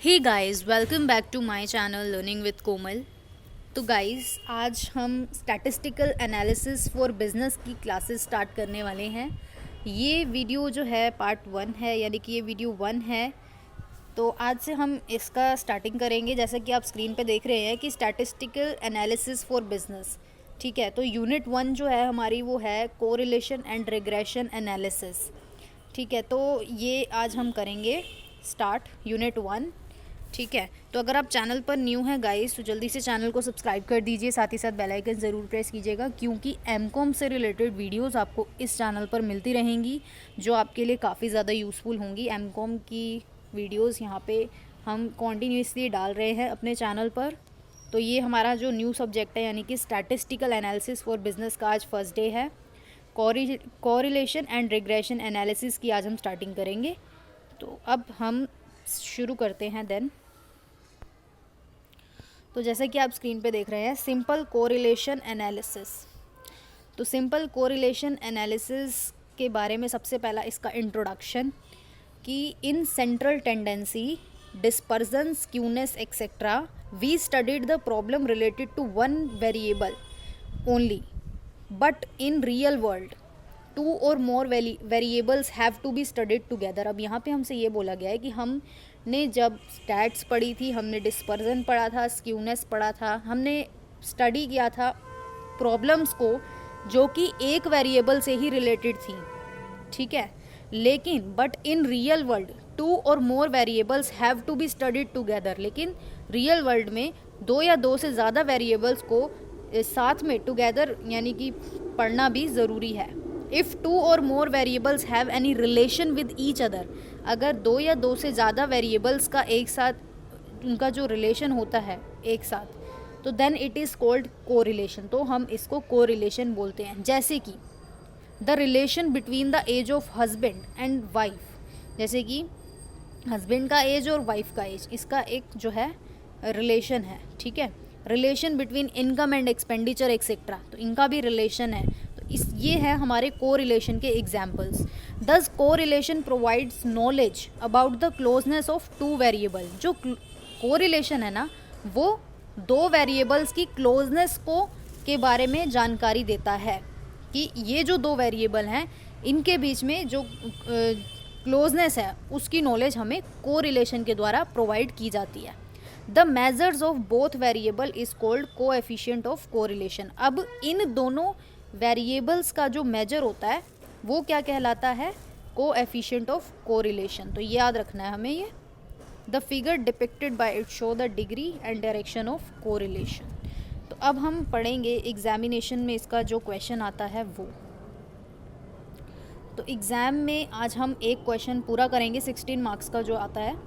Hey guys, welcome back to my channel learning with Komal. तो guys, आज हम statistical analysis for business की classes start करने वाले हैं। ये वीडियो जो है पार्ट 1 है, यानी कि ये वीडियो 1 है। तो आज से हम इसका स्टार्टिंग करेंगे। जैसा कि आप स्क्रीन पे देख रहे हैं कि स्टैटिस्टिकल एनालिसिस फॉर बिजनेस, ठीक है। तो यूनिट 1 जो है हमारी वो है कोरिलेशन एंड रिग्रेशन एनालिसिस, ठीक है। तो ये आज हम करेंगे स्टार्ट यूनिट 1, ठीक है। तो अगर आप चैनल पर न्यू हैं गाइस, तो जल्दी से चैनल को सब्सक्राइब कर दीजिए, साथ ही साथ बेल आइकन ज़रूर प्रेस कीजिएगा, क्योंकि एमकॉम से रिलेटेड वीडियोस आपको इस चैनल पर मिलती रहेंगी जो आपके लिए काफ़ी ज़्यादा यूज़फुल होंगी। एमकॉम की वीडियोस यहाँ पे हम कॉन्टीन्यूसली डाल रहे हैं अपने चैनल पर। तो ये हमारा जो न्यू सब्जेक्ट है, यानी कि स्टैटिस्टिकल एनालिसिस फॉर बिजनेस का आज फर्स्ट डे है। कोरिलेशन एंड रिग्रेशन एनालिसिस की आज हम स्टार्टिंग करेंगे। तो अब हम शुरू करते हैं देन। तो जैसे कि आप स्क्रीन पे देख रहे हैं, सिंपल कोरिलेशन एनालिसिस। तो सिंपल कोरिलेशन एनालिसिस के बारे में सबसे पहला इसका इंट्रोडक्शन, कि in central tendency dispersion skewness etcetera we studied the problem related to one variable only, but in real world two और more variables have to be studied together. अब यहाँ पे हमसे ये बोला गया है कि हमने जब स्टैट्स पढ़ी थी, हमने डिस्पर्जन पढ़ा था, स्क्यूनेस पढ़ा था, हमने स्टडी किया था प्रॉब्लम्स को जो कि एक वेरिएबल से ही रिलेटेड थी, ठीक है। लेकिन but in real world two और more variables have to be studied together, लेकिन रियल वर्ल्ड में दो या दो से ज़्यादा वेरिएबल्स को साथ में टुगेदर यानी कि पढ़ना भी ज़रूरी है। इफ़ टू और more variables have any relation with each other, अगर दो या दो से ज़्यादा वेरिएबल्स का एक साथ उनका जो रिलेशन होता है एक साथ, तो then it is called correlation. तो हम इसको कोरिलेशन बोलते हैं। जैसे कि the relation between the age of husband and wife, जैसे कि हस्बैंड का एज और वाइफ का एज, इसका एक जो है रिलेशन है, ठीक है। Relation between income and expenditure etcetera, तो इनका भी रिलेशन है। ये है हमारे कोरिलेशन के एग्जाम्पल्स। दस correlation provides knowledge about the closeness of two variable. जो कोरिलेशन है ना, वो दो वेरिएबल्स की क्लोजनेस को के बारे में जानकारी देता है कि ये जो दो वेरिएबल हैं इनके बीच में जो क्लोजनेस है उसकी नॉलेज हमें कोरिलेशन के द्वारा प्रोवाइड की जाती है। The measures of both variable is called coefficient of correlation. अब इन दोनों वेरिएबल्स का जो मेजर होता है वो क्या कहलाता है? Coefficient of correlation. तो ये याद रखना है हमें। ये the figure depicted bye it show the degree and direction of correlation. तो अब हम पढ़ेंगे एग्जामिनेशन में इसका जो क्वेश्चन आता है वो। तो एग्ज़ाम में आज हम एक क्वेश्चन पूरा करेंगे 16 मार्क्स का जो आता है।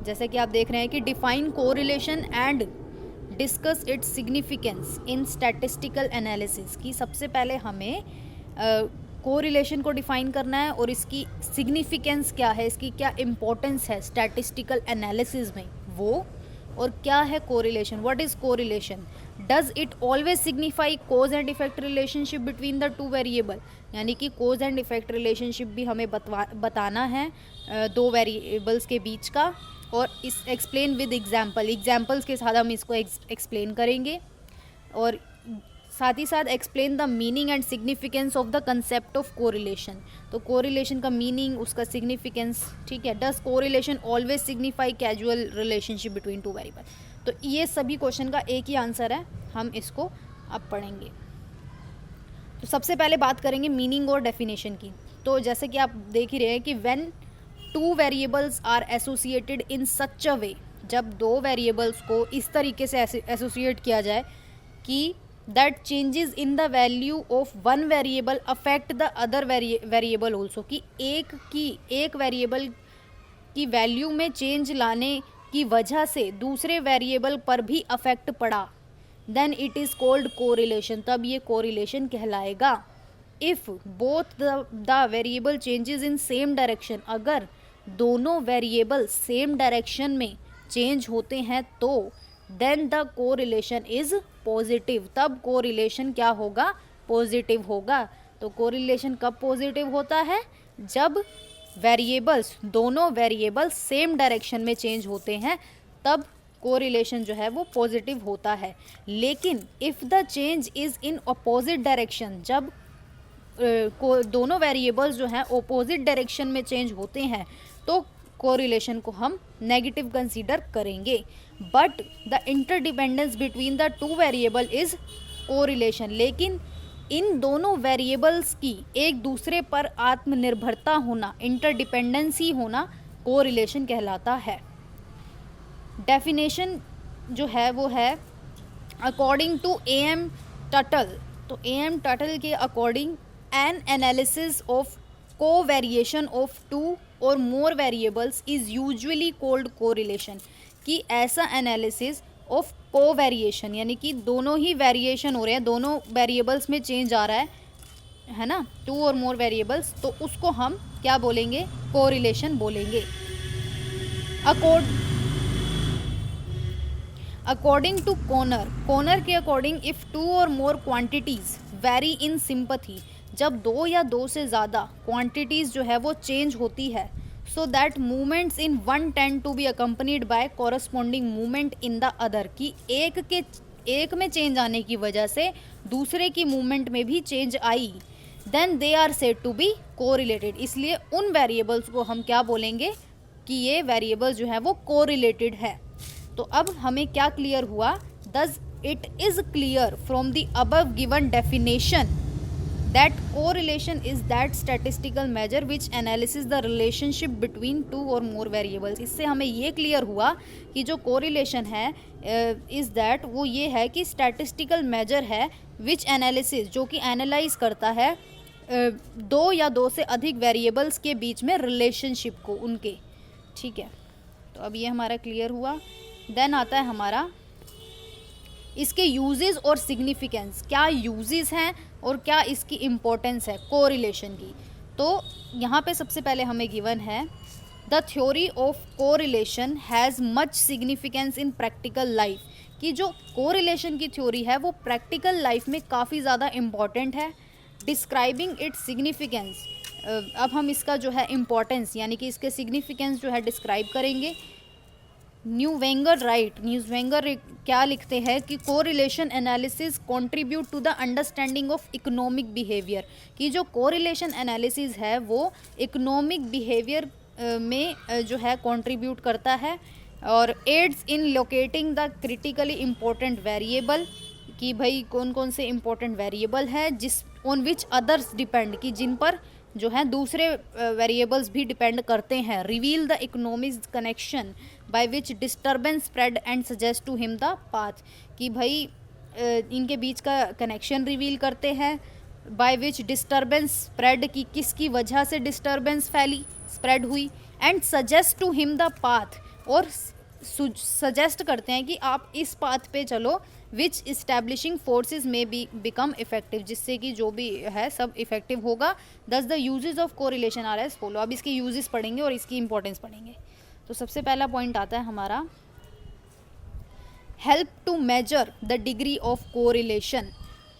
जैसे कि आप देख रहे हैं कि define correlation and discuss its significance in statistical analysis, की सबसे पहले हमें कोरिलेशन को डिफाइन करना है और इसकी सिग्निफिकेंस क्या है, इसकी क्या इम्पोर्टेंस है स्टैटिस्टिकल एनालिसिस में वो, और क्या है correlation, what is correlation, does it always signify cause and effect relationship between the two variable, यानी कि कोज एंड इफेक्ट रिलेशनशिप भी हमें बताना है दो वेरिएबल्स के बीच का, और इस एक्सप्लेन विद एग्जाम्पल्स के साथ हम इसको एक्सप्लेन करेंगे, और साथ ही साथ explain the meaning and significance of the concept of correlation. तो कोरिलेशन का मीनिंग, उसका सिग्निफिकेंस, ठीक है। Does correlation always signify casual relationship between two variable. तो ये सभी क्वेश्चन का एक ही आंसर है, हम इसको अब पढ़ेंगे। तो सबसे पहले बात करेंगे मीनिंग और डेफिनेशन की। तो जैसे कि आप देख ही रहे हैं कि when two variables are associated in such a way, जब दो वेरिएबल्स को इस तरीके से एसोसिएट किया जाए कि that changes in the value of one variable affect the other variable also, कि एक वेरिएबल की वैल्यू में चेंज लाने की वजह से दूसरे वेरिएबल पर भी अफेक्ट पड़ा, then it is called correlation. तब ये कोरिलेशन कहलाएगा। If both the variable changes in same direction, अगर दोनों वेरिएबल सेम डायरेक्शन में चेंज होते हैं तो then the correlation is positive. तब कोरिलेशन क्या होगा? पॉजिटिव होगा। तो कोरिलेशन कब पॉजिटिव होता है? जब वेरिएबल्स, दोनों वेरिएबल्स सेम डायरेक्शन में चेंज होते हैं, तब कोरिलेशन जो है वो पॉजिटिव होता है। लेकिन if the change is in opposite direction, जब दोनों वेरिएबल्स जो हैं अपोजिट डायरेक्शन में चेंज होते हैं, तो कोरिलेशन को हम नेगेटिव कंसीडर करेंगे। But the interdependence between the two variable is correlation. लेकिन इन दोनों वेरिएबल्स की एक दूसरे पर आत्मनिर्भरता होना, इंटरडिपेंडेंसी होना, कोरिलेशन कहलाता है। डेफिनेशन जो है वो है अकॉर्डिंग टू A.M. टटल। तो A.M. टटल के according an analysis of covariation of two और more variables is usually called correlation. कि ऐसा एनालिसिस ऑफ कोवेरिएशन, यानी कि दोनों ही वेरिएशन हो रहे हैं, दोनों वेरिएबल्स में चेंज आ रहा है ना, टू और मोर वेरिएबल्स, तो उसको हम क्या बोलेंगे, कोरिलेशन बोलेंगे। अकॉर्डिंग टू कोनर के अकॉर्डिंग इफ़ टू और मोर क्वांटिटीज़ वेरी इन सिंपथी, जब दो या दो से ज़्यादा क्वांटिटीज़ जो है वो चेंज होती है, so that movements in one tend to be accompanied by corresponding movement in the other. की एक में चेंज आने की वजह से दूसरे की मूवमेंट में भी चेंज आई, then they are said to be correlated. इसलिए उन वेरिएबल्स को हम क्या बोलेंगे कि ये वेरिएबल्स जो है वो कोरिलेटेड है। तो अब हमें क्या क्लियर हुआ, thus it is clear from the above given definition that correlation is that statistical measure which analyses the relationship between two or more variables। इससे हमें ये क्लियर हुआ कि जो correlation है is that वो ये है कि statistical measure है which analysis, जो कि analyze करता है दो या दो से अधिक variables के बीच में relationship को उनके। ठीक है, तो अब ये हमारा क्लियर हुआ। देन आता है हमारा इसके यूजेस और सिग्निफिकेंस, क्या यूजेस हैं और क्या इसकी इम्पोर्टेंस है कोरिलेशन की। तो यहाँ पे सबसे पहले हमें गिवन है the theory of correlation has much significance in practical life. कि जो कोरिलेशन की थ्योरी है वो प्रैक्टिकल लाइफ में काफ़ी ज़्यादा इम्पॉर्टेंट है। डिस्क्राइबिंग इट्स सिग्निफिकेंस, अब हम इसका जो है इम्पोर्टेंस यानी कि इसके सिग्निफिकेंस जो है डिस्क्राइब करेंगे। न्यूवेंगर क्या लिखते हैं कि correlation analysis contribute to the understanding of economic behaviour. कि जो कोरिलेशन एनालिसिस है वो इकोनॉमिक बिहेवियर में जो है कंट्रीब्यूट करता है और aids in locating the critically important variable. कि भाई कौन कौन से इम्पोर्टेंट वेरिएबल है जिस ऑन विच अदर्स डिपेंड, कि जिन पर जो है दूसरे वेरिएबल्स भी डिपेंड करते हैं। Reveal the economic connection by which disturbance spread and suggest to him the path. कि भाई इनके बीच का कनेक्शन रिवील करते हैं। बाय विच डिस्टर्बेंस स्प्रेड, की किसकी वजह से डिस्टर्बेंस फैली, स्प्रेड हुई। And suggest to him the path, और सजेस्ट करते हैं कि आप इस पाथ पे चलो which establishing forces may be become effective, जिससे कि जो भी है सब इफेक्टिव होगा। Thus the uses of correlation are as follow. अब इसके यूजेस पढ़ेंगे और इसकी इंपॉर्टेंस पढ़ेंगे। तो सबसे पहला पॉइंट आता है हमारा help to measure the degree of correlation.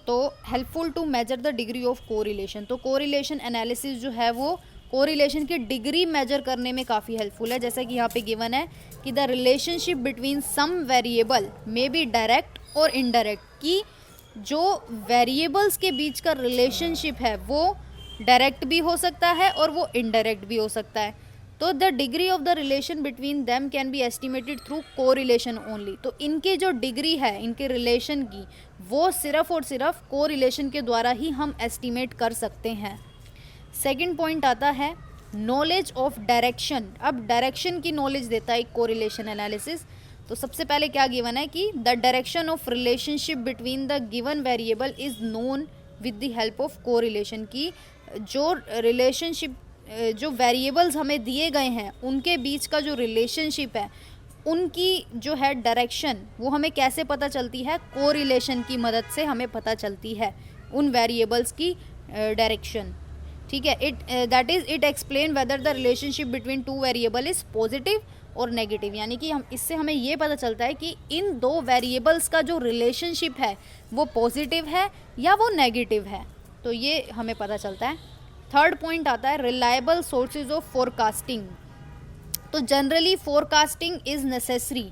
तो helpful to measure the degree of correlation, तो कोरिलेशन एनालिसिस जो है वो कोरिलेशन की डिग्री मेजर करने में काफ़ी हेल्पफुल है। जैसा कि यहाँ पे गिवन है कि the relationship between some variable may be direct और इनडायरेक्ट। कि जो वेरिएबल्स के बीच का रिलेशनशिप है वो डायरेक्ट भी हो सकता है और वो इनडायरेक्ट भी हो सकता है। तो the degree of the relation between them can be estimated through correlation only. तो इनकी जो डिग्री है इनके रिलेशन की, वो सिर्फ और सिर्फ कोरिलेशन के द्वारा ही हम एस्टिमेट कर सकते हैं। सेकंड पॉइंट आता है नॉलेज ऑफ डायरेक्शन। अब डायरेक्शन की नॉलेज देता है कोरिलेशन एनालिसिस। तो सबसे पहले क्या गिवन है कि the direction of relationship between the given variable is known with the help of correlation. की जो रिलेशनशिप, जो वेरिएबल्स हमें दिए गए हैं उनके बीच का जो रिलेशनशिप है उनकी जो है डायरेक्शन वो हमें कैसे पता चलती है, कोरिलेशन की मदद से हमें पता चलती है उन वेरिएबल्स की डायरेक्शन। ठीक है, that is it explain whether the relationship between two variable is positive और नेगेटिव। यानी कि हम इससे हमें ये पता चलता है कि इन दो वेरिएबल्स का जो रिलेशनशिप है वो पॉजिटिव है या वो नेगेटिव है। तो ये हमें पता चलता है। थर्ड पॉइंट आता है रिलायबल सोर्सेज ऑफ फोरकास्टिंग। तो generally forecasting is necessary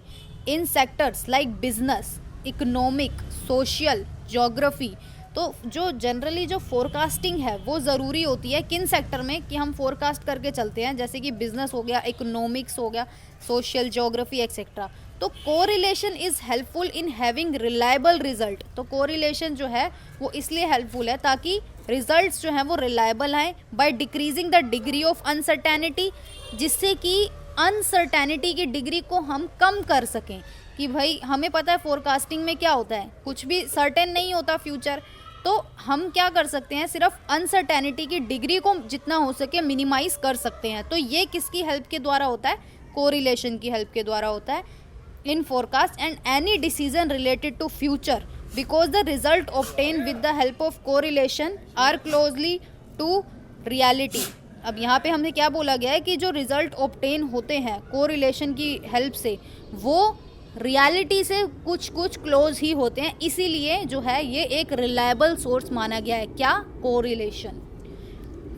in sectors like business, economic, social, geography. तो जो जनरली जो फोरकास्टिंग है वो ज़रूरी होती है किन सेक्टर में, कि हम फोरकास्ट करके चलते हैं, जैसे कि बिजनेस हो गया, इकोनॉमिक्स हो गया, सोशल, ज्योग्राफी एक्सेट्रा। तो correlation is helpful in having reliable result. तो कोरिलेशन जो है वो इसलिए हेल्पफुल है ताकि रिजल्ट्स जो हैं वो रिलायबल आए, by decreasing the degree of uncertainty, जिससे कि अनसर्टेनिटी की डिग्री को हम कम कर सकें। कि भाई हमें पता है फोरकास्टिंग में क्या होता है, कुछ भी सर्टेन नहीं होता फ्यूचर, तो हम क्या कर सकते हैं, सिर्फ अनसर्टेनिटी की डिग्री को जितना हो सके मिनिमाइज कर सकते हैं। तो ये किसकी हेल्प के द्वारा होता है, कोरिलेशन की हेल्प के द्वारा होता है in forecast and any decision related to future, because the result obtain with the help of correlation are closely to reality. अब यहाँ पे हमने क्या बोला गया है कि जो रिजल्ट ऑब्टेन होते हैं कोरिलेशन की हेल्प से वो रियलिटी से कुछ कुछ क्लोज ही होते हैं, इसीलिए जो है ये एक रिलायबल सोर्स माना गया है, क्या, कोरिलेशन।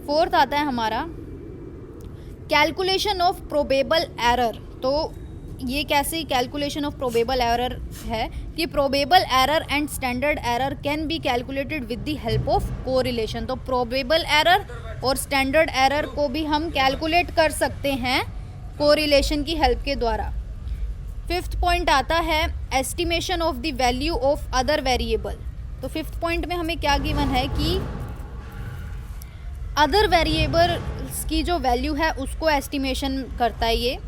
फोर्थ आता है हमारा कैलकुलेशन ऑफ प्रोबेबल एरर। तो ये कैसे कैलकुलेशन ऑफ प्रोबेबल एरर है कि probable error and standard error can be calculated with the help of correlation. तो प्रोबेबल एरर और स्टैंडर्ड एरर को भी हम कैलकुलेट कर सकते हैं कोरिलेशन की हेल्प के द्वारा। फिफ्थ पॉइंट आता है estimation of the value of other variable. तो फिफ्थ पॉइंट में हमें क्या गिवन है कि अदर वेरिएबल्स की जो वैल्यू है उसको एस्टिमेशन करता है ये।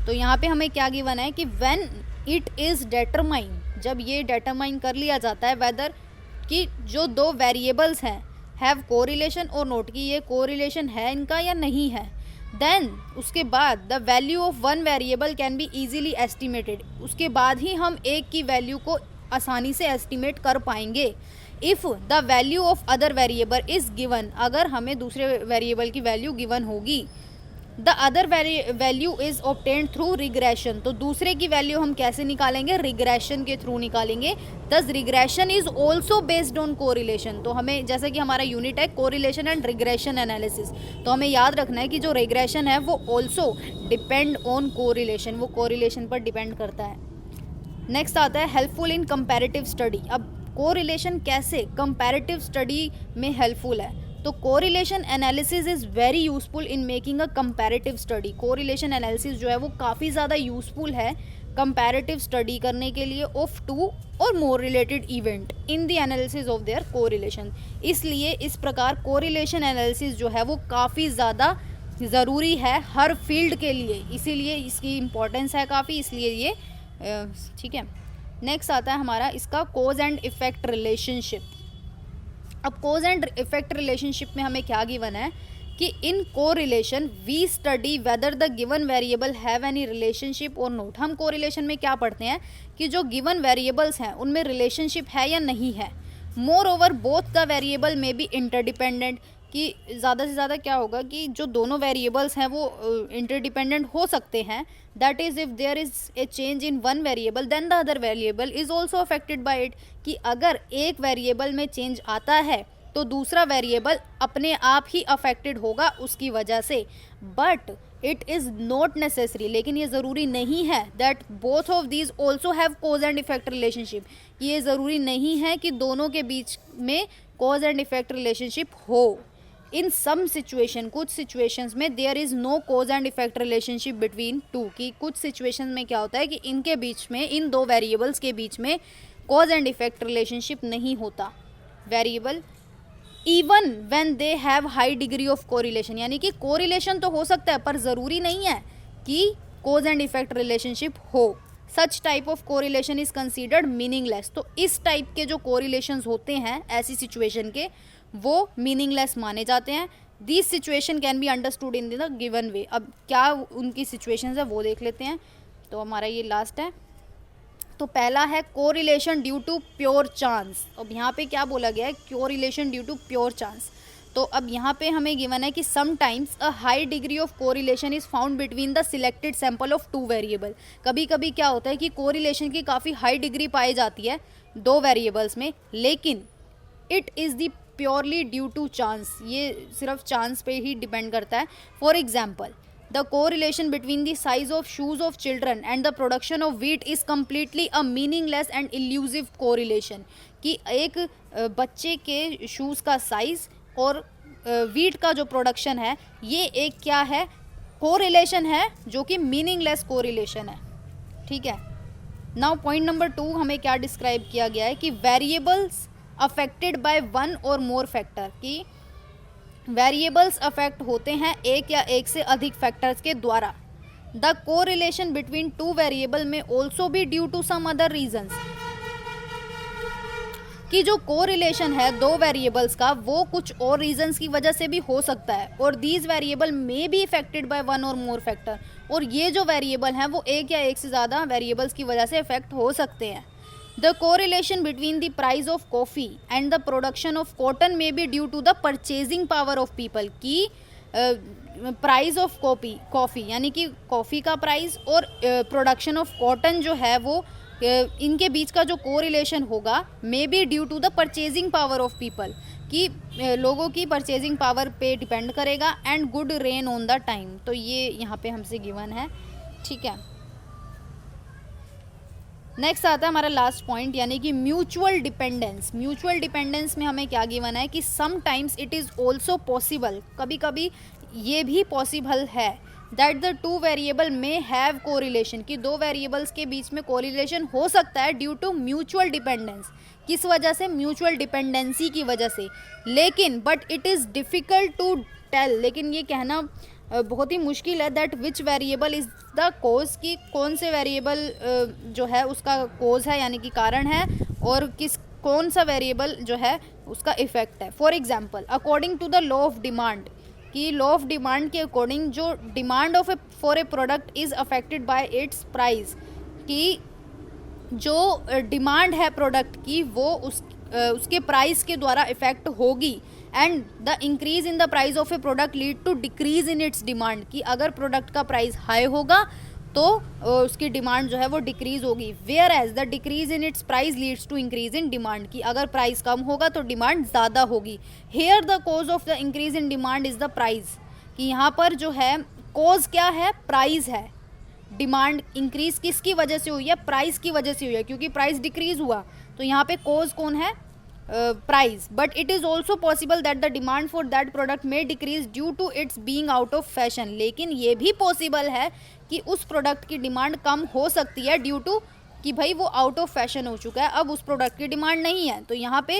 तो यहाँ पे हमें क्या गिवन है कि व्हेन इट इज़ डेटरमाइन, जब ये डेटरमाइन कर लिया जाता है वेदर कि जो दो वेरिएबल्स हैं हैव कोरिलेशन और नोट, कि ये कोरिलेशन है इनका या नहीं है, देन उसके बाद the value of one variable can be easily estimated. उसके बाद ही हम एक की वैल्यू को आसानी से एस्टिमेट कर पाएंगे। If the value of other variable is given, अगर हमें दूसरे वेरिएबल की वैल्यू गिवन होगी, the other value is obtained through regression. तो दूसरे की वैल्यू हम कैसे निकालेंगे, रिग्रेशन के थ्रू निकालेंगे। दस regression is also based on correlation. तो हमें जैसे कि हमारा यूनिट है कोरिलेशन एंड रिग्रेशन एनालिसिस, तो हमें याद रखना है कि जो रिग्रेशन है वो ऑल्सो डिपेंड ऑन कोरिलेशन, वो कोरिलेशन पर डिपेंड करता है। नेक्स्ट आता है हेल्पफुल इन कंपैरेटिव स्टडी। अब कोरिलेशन कैसे कंपैरेटिव स्टडी में हेल्पफुल है, तो correlation analysis is very useful in making a comparative study. Correlation analysis जो है वो काफ़ी ज़्यादा यूजफुल है कंपैरेटिव स्टडी करने के लिए ऑफ टू और more related event in the analysis of their correlation. इसलिए इस प्रकार कोरिलेशन एनालिसिस जो है वो काफ़ी ज़्यादा ज़रूरी है हर फील्ड के लिए, इसीलिए इसकी इम्पोर्टेंस है काफ़ी, इसलिए ये ठीक है। नेक्स्ट आता है हमारा इसका कोज एंड इफेक्ट रिलेशनशिप। अब कोज एंड इफेक्ट रिलेशनशिप में हमें क्या गिवन है कि in correlation we study whether the given variable have any relationship और नोट। हम कोरिलेशन में क्या पढ़ते हैं कि जो गिवन वेरिएबल्स हैं उनमें रिलेशनशिप है या नहीं है। More over both the variable में बी इंटरडिपेंडेंट, कि ज़्यादा से ज़्यादा क्या होगा कि जो दोनों वेरिएबल्स हैं वो इंटरडिपेंडेंट हो सकते हैं। That is if there is a change in one variable then the other variable is also affected by it, कि अगर एक वेरिएबल में चेंज आता है तो दूसरा वेरिएबल अपने आप ही अफेक्टेड होगा उसकी वजह से। But it is not necessary, लेकिन ये ज़रूरी नहीं है that both of these also have cause and effect relationship. ये ज़रूरी नहीं है कि दोनों के बीच में कोज एंड इफेक्ट रिलेशनशिप हो। इन सम सिचुएशन, कुछ सिचुएशंस में there is no cause and effect relationship between two, कि कुछ सिचुएशन में क्या होता है कि इनके बीच में, इन दो वेरिएबल्स के बीच में कोज एंड इफेक्ट रिलेशनशिप नहीं होता variable even when they have high degree of correlation. यानी कि कोरिलेशन तो हो सकता है पर ज़रूरी नहीं है कि कोज एंड इफेक्ट रिलेशनशिप हो। Such type of correlation is considered meaningless. तो इस टाइप के जो कोरिलेशंस होते हैं ऐसी सिचुएशन के, वो मीनिंगलेस माने जाते हैं। This situation can be understood in the given way. अब क्या उनकी सिचुएशंस है वो देख लेते हैं। तो हमारा ये लास्ट है। तो पहला है correlation due to pure chance. अब यहाँ पे क्या बोला गया है, correlation due to pure chance. तो अब यहाँ पे हमें गिवन है कि sometimes a high degree of correlation is found between the selected sample of two variable. कभी कभी क्या होता है कि कोरिलेशन की काफ़ी हाई डिग्री पाई जाती है दो वेरिएबल्स में, लेकिन it is the purely due to chance, ये सिर्फ चांस पे ही डिपेंड करता है। For example, the correlation between the size of shoes of children and the production of wheat is completely a meaningless and illusive correlation, कि एक बच्चे के शूज़ का साइज और वीट का जो प्रोडक्शन है, ये एक क्या है, कोरिलेशन है, जो कि मीनिंगलेस कोरिलेशन है। ठीक है। नाउ पॉइंट नंबर 2 हमें क्या डिस्क्राइब किया गया है कि वेरिएबल्स अफेक्टेड बाय वन और मोर फैक्टर, कि वेरिएबल्स अफेक्ट होते हैं एक या एक से अधिक फैक्टर्स के द्वारा। The correlation between two variable may also be due to some other reasons, कि जो कोरिलेशन है दो वेरिएबल्स का वो कुछ और रीजंस की वजह से भी हो सकता है, और these variable may B affected by one और मोर फैक्टर, और ये जो वेरिएबल हैं वो एक या एक से ज़्यादा वेरिएबल्स की वजह से इफेक्ट हो सकते हैं। The correlation between the price of coffee and the production of cotton may be due to the purchasing power of people, की प्राइस ऑफ कॉफ़ी यानी कि कॉफ़ी का प्राइस और प्रोडक्शन ऑफ कॉटन जो है वो इनके बीच का जो कोरिलेशन होगा may be due to the purchasing power of people, कि लोगों की परचेजिंग पावर पे डिपेंड करेगा, and good rain on the time. तो ये यहाँ पे हमसे गिवन है। ठीक है। नेक्स्ट आता है हमारा लास्ट पॉइंट, यानी कि म्यूचुअल डिपेंडेंस। म्यूचुअल डिपेंडेंस में हमें क्या गिवन है कि sometimes it is also possible, कभी कभी ये भी पॉसिबल है, दैट द टू वेरिएबल में हैव कोरिलेशन, कि दो वेरिएबल्स के बीच में कोरिलेशन हो सकता है ड्यू टू म्यूचुअल डिपेंडेंस। किस वजह से? म्यूचुअल डिपेंडेंसी की वजह से। लेकिन but it is difficult to tell, लेकिन ये कहना बहुत ही मुश्किल है that which variable is the cause, कि कौन से वेरिएबल जो है उसका कोज है यानी कि कारण है, और कौन सा वेरिएबल जो है उसका इफेक्ट है। For example, according to the law of demand, कि लॉ ऑफ डिमांड के अकॉर्डिंग जो demand of for a product is affected by its price, कि जो डिमांड है प्रोडक्ट की वो उसके प्राइस के द्वारा इफेक्ट होगी, and the increase in the price of a product lead to decrease in its demand, कि अगर प्रोडक्ट का प्राइस हाई होगा तो उसकी डिमांड जो है वो डिक्रीज होगी। Whereas the decrease in its price leads to increase in demand, की अगर प्राइस कम होगा तो डिमांड ज़्यादा होगी। Here the cause of the increase in demand is the price, कि यहाँ पर जो है कोज क्या है? प्राइस है। डिमांड इंक्रीज किसकी वजह से हुई है? प्राइस की वजह से हुई है, क्योंकि प्राइस डिक्रीज हुआ, तो यहाँ पे कोज कौन है? Price. But it is also possible that the demand for that product may decrease due to its being out of fashion, लेकिन ये भी पॉसिबल है कि उस प्रोडक्ट की डिमांड कम हो सकती है ड्यू टू कि भाई वो आउट ऑफ फैशन हो चुका है, अब उस प्रोडक्ट की डिमांड नहीं है, तो यहाँ पे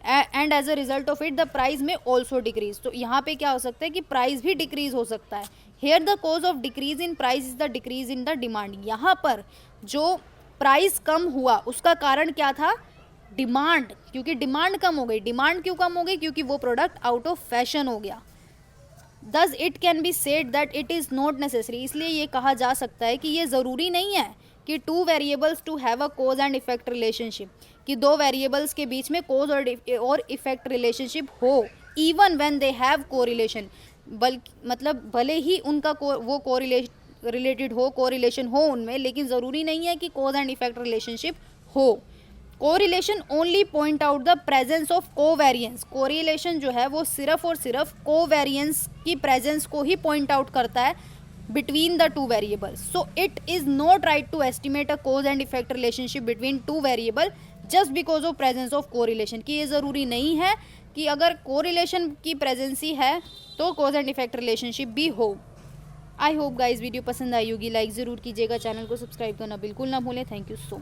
and as a result of it the price may also decrease, तो यहाँ पे क्या हो सकता है कि प्राइस भी डिक्रीज हो सकता है। Here the cause of decrease in price is the decrease in the demand, यहाँ पर जो प्राइस कम हुआ उसका कारण क्या था? डिमांड, क्योंकि डिमांड कम हो गई। डिमांड क्यों कम हो गई? क्योंकि वो प्रोडक्ट आउट ऑफ फैशन हो गया। Thus it can be said that it is not necessary, इसलिए ये कहा जा सकता है कि ये ज़रूरी नहीं है कि two variables to have a cause and effect relationship, कि दो वेरिएबल्स के बीच में कोज और इफेक्ट रिलेशनशिप हो, even when they have correlation, मतलब भले ही उनका वो रिलेटेड हो, कोरिलेशन हो उनमें, लेकिन ज़रूरी नहीं है कि कोज एंड इफेक्ट रिलेशनशिप हो। Correlation only point out the presence of covariance, correlation जो है वो सिर्फ और सिर्फ कोवेरियंस की प्रेजेंस को ही पॉइंट आउट करता है between the two variables. So it is not right to estimate a cause and effect relationship between two variable just because of presence of correlation, कि ये ज़रूरी नहीं है कि अगर कोरिलेशन की प्रेजेंसी है तो कोज एंड इफेक्ट रिलेशनशिप भी हो। आई होप गाइस वीडियो पसंद आई होगी, लाइक ज़रूर कीजिएगा, चैनल को सब्सक्राइब करना बिल्कुल ना भूलें। Thank you so much.